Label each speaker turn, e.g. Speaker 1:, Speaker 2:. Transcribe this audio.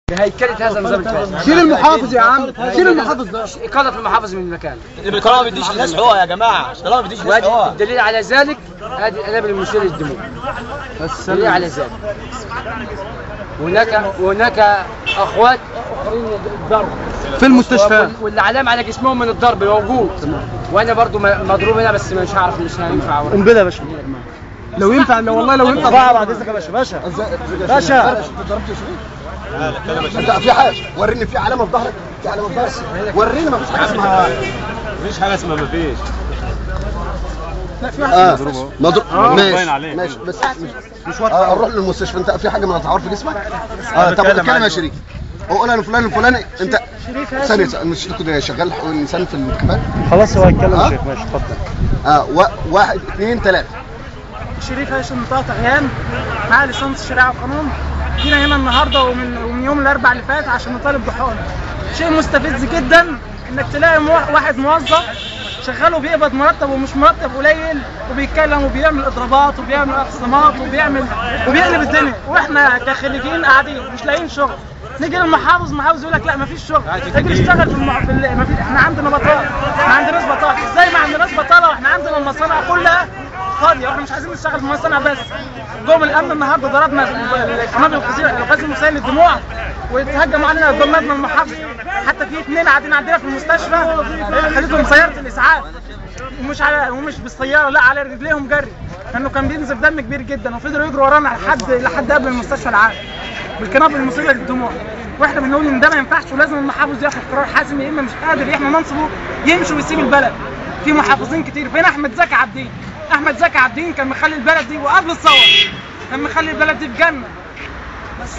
Speaker 1: بهيكلة هذا النظام الفاسد.
Speaker 2: شيل المحافظ يا عم، شيل المحافظ ده.
Speaker 1: إقالة المحافظ من المكان.
Speaker 3: القانون ما بيديش الناس حقوقها يا جماعة، القانون ما بيديش الناس حقوقها.
Speaker 1: الدليل على ذلك هذه القنابل المثيرة للدموع. الدليل على ذلك. هناك أخوات آخرين ضرب
Speaker 2: في المستشفى
Speaker 1: والعلام على جسمهم من الضرب موجود. وأنا برضو مضروب هنا بس مش هعرف، مش هينفع.
Speaker 2: قنبلة يا باشا. لو ينفع، لو والله لو ينفع
Speaker 3: بقى بعد اذنك يا باشا. باشا
Speaker 4: انت في حاجه وريني، في علامه في ظهرك، في علامه في ظهرك، وريني. ما فيش حاجه اسمها،
Speaker 3: مفيش حاجه اسمها مفيش.
Speaker 4: لا في واحد مضروب. ماشي بس مش واضحه. نروح للمستشفى. انت في حاجه من التعور في جسمك؟ طب اتكلم يا شريف. قول انا فلان الفلاني. انت ثانيه، مش كنت شغال انسان في الانتخابات؟
Speaker 2: خلاص هو هيتكلم يا شريف. ماشي اتفضل.
Speaker 4: 1 2 3.
Speaker 5: شريف هاشم طاطا غيان مع ليسانس الشريعه والقانون. جينا هنا النهارده ومن يوم الاربعاء اللي فات عشان نطالب بحقوقنا. شيء مستفز جدا انك تلاقي واحد موظف شغال وبيقبض مرتب ومش مرتب قليل، وبيتكلم وبيعمل اضرابات وبيعمل اخصامات وبيقلب الدنيا، واحنا كخريجين قاعدين مش لاقيين شغل. نيجي للمحافظ، المحافظ يقول لك لا مفيش شغل. تيجي تشتغل احنا عندنا بطاله، ما عندناش بطاله. ازاي ما عندناش بطاله واحنا عندنا المصانع كلها فاضيه واحنا مش عايزين نشتغل في المصانع بس؟ جم الامن النهارده ضربنا قنابل الغاز المسيل للدموع واتهجموا علينا قدام مبنى المحافظ. حتى في 2 قاعدين عندنا في المستشفى خدتهم سياره الاسعاف ومش بالسياره، لا على رجليهم جري، لانه كان بينزف دم كبير جدا وفضلوا يجروا ورانا لحد قبل المستشفى العام بالقنابل المسيله للدموع. واحنا بنقول ان ده ما ينفعش ولازم المحافظ ياخد قرار حاسم، يا اما مش قادر يحمي منصبه يمشي ويسيب البلد. في محافظين كتير. فين احمد زكي عابدين؟ احمد زكي عابدين كان مخلي البلد دي، وقبل الثوره كان مخلي البلد دي في جنه بس.